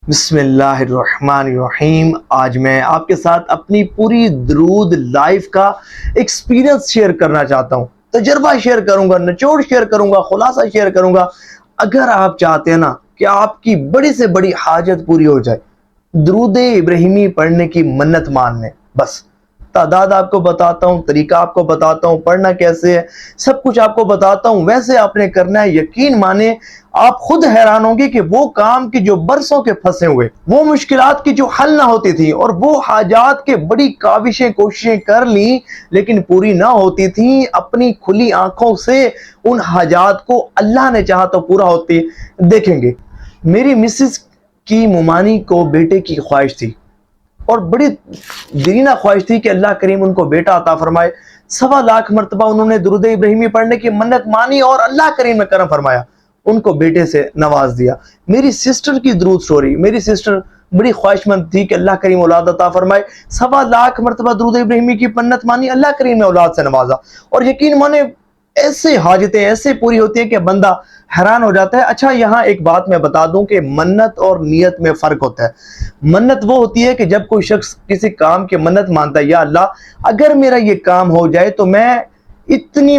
بسم اللہ الرحمن الرحیم۔ آج میں آپ کے ساتھ اپنی پوری درود لائف کا ایکسپیرینس شیئر کرنا چاہتا ہوں، تجربہ شیئر کروں گا، نچوڑ شیئر کروں گا، خلاصہ شیئر کروں گا۔ اگر آپ چاہتے ہیں نا کہ آپ کی بڑی سے بڑی حاجت پوری ہو جائے، درود ابراہیمی پڑھنے کی منت مان لیں۔ بس تعداد آپ کو بتاتا ہوں، طریقہ آپ کو بتاتا ہوں، پڑھنا کیسے ہے، سب کچھ آپ کو بتاتا ہوں، ویسے آپ نے کرنا ہے۔ یقین مانیں آپ خود حیران ہوں گے کہ وہ کام کی جو برسوں کے پھنسے ہوئے، وہ مشکلات کی جو حل نہ ہوتی تھی، اور وہ حاجات کے بڑی کاوشیں کوششیں کر لی لیکن پوری نہ ہوتی تھیں، اپنی کھلی آنکھوں سے ان حاجات کو اللہ نے چاہا تو پورا ہوتی دیکھیں گے۔ میری مسز کی ممانی کو بیٹے کی خواہش تھی، اور بڑی دیرینہ خواہش تھی کہ اللہ کریم ان کو بیٹا عطا فرمائے۔ 1.25 مرتبہ انہوں نے درود ابراہیمی پڑھنے کی منت مانی اور اللہ کریم نے کرم فرمایا، ان کو بیٹے سے نواز دیا۔ میری سسٹر کی درود سٹوری، میری سسٹر بڑی خواہش مند تھی کہ اللہ کریم اولاد عطا فرمائے، 1.25 مرتبہ درود ابراہیمی کی منت مانی، اللہ کریم نے اولاد سے نوازا۔ اور یقین مانے ایسے حاجتیں ایسے پوری ہوتی ہیں کہ بندہ حیران ہو جاتا ہے۔ اچھا، یہاں ایک بات میں بتا دوں کہ منت اور نیت میں فرق ہوتا ہے۔ منت وہ ہوتی ہے کہ جب کوئی شخص کسی کام کی منت مانتا ہے، یا اللہ اگر میرا یہ کام ہو جائے تو میں اتنی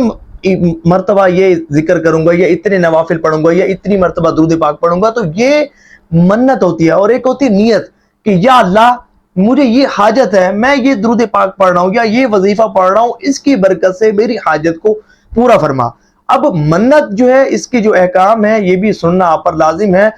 مرتبہ یہ ذکر کروں گا، یا اتنے نوافل پڑھوں گا، یا اتنی مرتبہ درود پاک پڑھوں گا، تو یہ منت ہوتی ہے۔ اور ایک ہوتی ہے نیت کہ یا اللہ مجھے یہ حاجت ہے، میں یہ درود پاک پڑھ رہا ہوں یا یہ وظیفہ پڑھ رہا ہوں، اس کی برکت سے میری حاجت کو پورا فرما۔ اب منت جو ہے، اس کی جو احکام ہے یہ بھی سننا آپ پر لازم ہے۔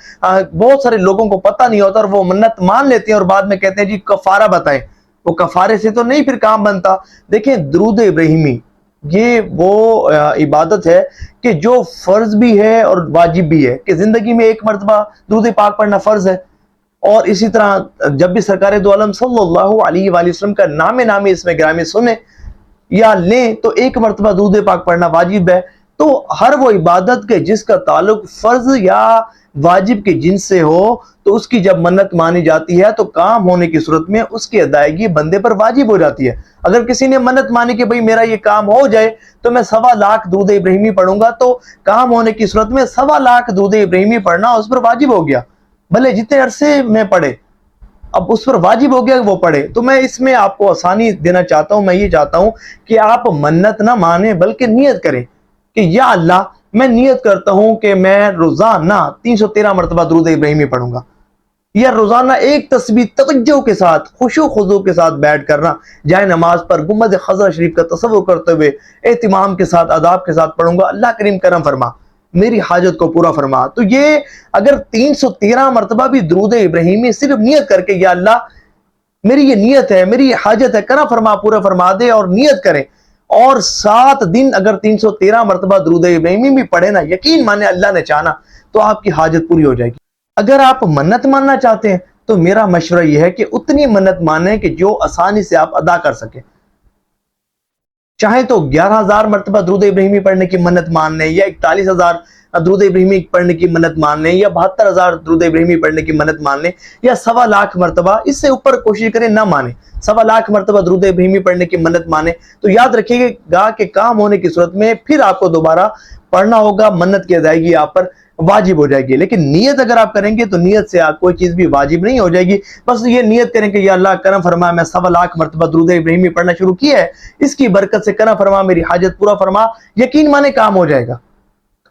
بہت سارے لوگوں کو پتہ نہیں ہوتا اور وہ منت مان لیتے ہیں اور بعد میں کہتے ہیں جی کفارہ بتائیں۔ وہ کفارے سے تو نہیں پھر کام بنتا۔ دیکھیں، درود ابراہیمی یہ وہ عبادت ہے کہ جو فرض بھی ہے اور واجب بھی ہے، کہ زندگی میں ایک مرتبہ درود پاک پڑھنا فرض ہے، اور اسی طرح جب بھی سرکار دو عالم صلی اللہ علیہ وآلہ وسلم کا نامی اس میں گرامی سنیں یا لیں تو ایک مرتبہ درود پاک پڑھنا واجب ہے۔ تو ہر وہ عبادت کے جس کا تعلق فرض یا واجب کے جنس سے ہو، تو اس کی جب منت مانی جاتی ہے تو کام ہونے کی صورت میں اس کی ادائیگی بندے پر واجب ہو جاتی ہے۔ اگر کسی نے منت مانی کہ بھئی میرا یہ کام ہو جائے تو میں 1.25 درود ابراہیمی پڑھوں گا، تو کام ہونے کی صورت میں 1.25 درود ابراہیمی پڑھنا اس پر واجب ہو گیا، بھلے جتنے عرصے میں پڑھے، اب اس پر واجب ہو گیا کہ وہ پڑھے۔ تو میں اس میں آپ کو آسانی دینا چاہتا ہوں، میں یہ چاہتا ہوں کہ آپ منت نہ مانیں بلکہ نیت کریں کہ یا اللہ میں نیت کرتا ہوں کہ میں روزانہ 313 مرتبہ درود ابراہیمی پڑھوں گا، یا روزانہ ایک تسبیح توجہ کے ساتھ خشوع و خضوع کے ساتھ بیٹھ کرنا جائے نماز پر گنبد خضرا شریف کا تصور کرتے ہوئے اہتمام کے ساتھ آداب کے ساتھ پڑھوں گا، اللہ کریم کرم فرما، میری حاجت کو پورا فرما۔ تو یہ اگر 313 مرتبہ بھی درود ابراہیمی صرف نیت کر کے یا اللہ میری یہ نیت ہے، میری یہ حاجت ہے، کرم فرما، پورا فرما دے، اور نیت کریں، اور 7 دن اگر 313 مرتبہ درود ابراہیمی بھی پڑھے نا، یقین مانے اللہ نے چاہنا تو آپ کی حاجت پوری ہو جائے گی۔ اگر آپ منت ماننا چاہتے ہیں تو میرا مشورہ یہ ہے کہ اتنی منت مانیں کہ جو آسانی سے آپ ادا کر سکیں۔ چاہے تو 11,000 مرتبہ درود ابراہیمی پڑھنے کی منت مان لیں، یا 41,000 درود ابراہیمی پڑھنے کی منت مان لیں، یا 72,000 درود ابراہیمی پڑھنے کی منت مان لیں، یا 1.25 مرتبہ، اس سے اوپر کوشش کریں نہ مانیں، 1.25 مرتبہ درود ابراہیمی پڑھنے کی منت مانیں، تو یاد رکھیے گا کہ کام ہونے کی صورت میں پھر آپ کو دوبارہ پڑھنا ہوگا، منت کی ادائیگی آپ پر واجب ہو جائے گی۔ لیکن نیت اگر آپ کریں گے تو نیت سے آپ کوئی چیز بھی واجب نہیں ہو جائے گی۔ بس یہ نیت کریں کہ یا اللہ کرم فرما، میں 1.25 مرتبہ درود ابراہیمی پڑھنا شروع کیا ہے، اس کی برکت سے کرم فرما، میری حاجت پورا فرما، یقین مانے کام ہو جائے گا،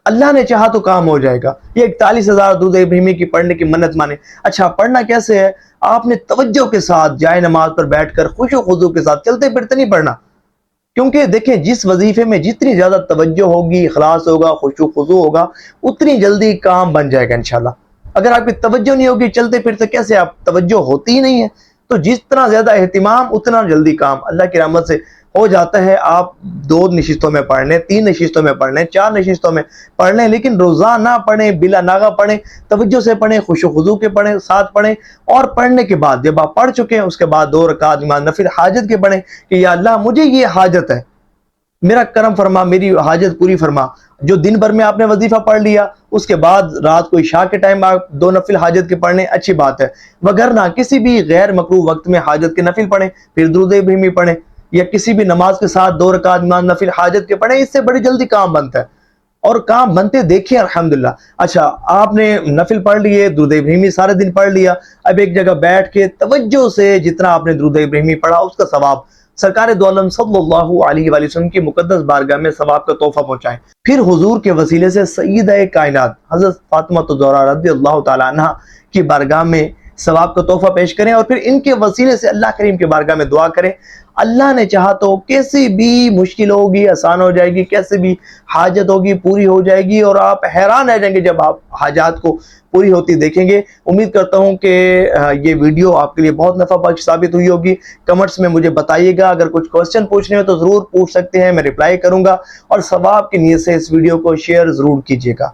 اللہ نے چاہا تو کام ہو جائے گا۔ یہ 41,000 درود ابراہیمی کی پڑھنے کی منت مانے۔ اچھا، پڑھنا کیسے ہے؟ آپ نے توجہ کے ساتھ جائے نماز پر بیٹھ کر خشوع و خضوع کے ساتھ، چلتے پھرتے نہیں پڑھنا، کیونکہ دیکھیں جس وظیفے میں جتنی زیادہ توجہ ہوگی، اخلاص ہوگا، خشوع و خضوع ہوگا، اتنی جلدی کام بن جائے گا انشاءاللہ۔ اگر آپ کی توجہ نہیں ہوگی، چلتے پھرتے کیسے آپ، توجہ ہوتی ہی نہیں ہے، تو جتنا زیادہ اہتمام اتنا جلدی کام اللہ کی رحمت سے ہو جاتا ہے۔ آپ 2 نشستوں میں پڑھ لیں، 3 نشستوں میں پڑھ لیں، 4 نشستوں میں پڑھ لیں، لیکن روزانہ پڑھیں، بلا ناغہ پڑھیں، توجہ سے پڑھیں، خشوع و خضوع کے پڑھیں، ساتھ پڑھیں، اور پڑھنے کے بعد جب آپ پڑھ چکے ہیں اس کے بعد 2 رکعت نماز نفل حاجت کے پڑھیں کہ یا اللہ مجھے یہ حاجت ہے، میرا کرم فرما، میری حاجت پوری فرما۔ جو دن بھر میں آپ نے وظیفہ پڑھ لیا، اس کے بعد رات کو عشاء کے ٹائم آپ 2 نفل حاجت کے پڑھنے، اچھی بات ہے، وگرنہ کسی بھی غیر مکروہ وقت میں حاجت کے نفل پڑھیں، پھر درود ابراہیمی پڑھیں، یا کسی بھی نماز کے ساتھ 2 رکعت نماز نفل حاجت کے پڑھیں، اس سے بڑی جلدی کام بنتا ہے۔ اور کام بنتے دیکھیں الحمدللہ۔ اچھا آپ نے نفل پڑھ لیے، درود ابراہیمی سارے دن پڑھ لیا، اب ایک جگہ بیٹھ کے توجہ سے جتنا آپ نے درود ابراہیمی پڑھا اس کا ثواب سرکار دو عالم صلی اللہ علیہ وآلہ وسلم کی مقدس بارگاہ میں ثواب کا تحفہ پہنچائیں۔ پھر حضور کے وسیلے سے سیدہ کائنات حضرت فاطمہ الزہرا رضی اللہ تعالیٰ عنہ کی بارگاہ میں ثواب کا تحفہ پیش کریں، اور پھر ان کے وسیلے سے اللہ کریم کے بارگاہ میں دعا کریں۔ اللہ نے چاہا تو کیسی بھی مشکل ہوگی آسان ہو جائے گی، کیسی بھی حاجت ہوگی پوری ہو جائے گی، اور آپ حیران رہ جائیں گے جب آپ حاجات کو پوری ہوتی دیکھیں گے۔ امید کرتا ہوں کہ یہ ویڈیو آپ کے لیے بہت نفع بخش ثابت ہوئی ہوگی۔ کمنٹس میں مجھے بتائیے گا، اگر کچھ کوسچن پوچھنے ہو تو ضرور پوچھ سکتے ہیں، میں رپلائی کروں گا، اور ثواب کی نیت سے اس ویڈیو کو شیئر ضرور کیجیے گا۔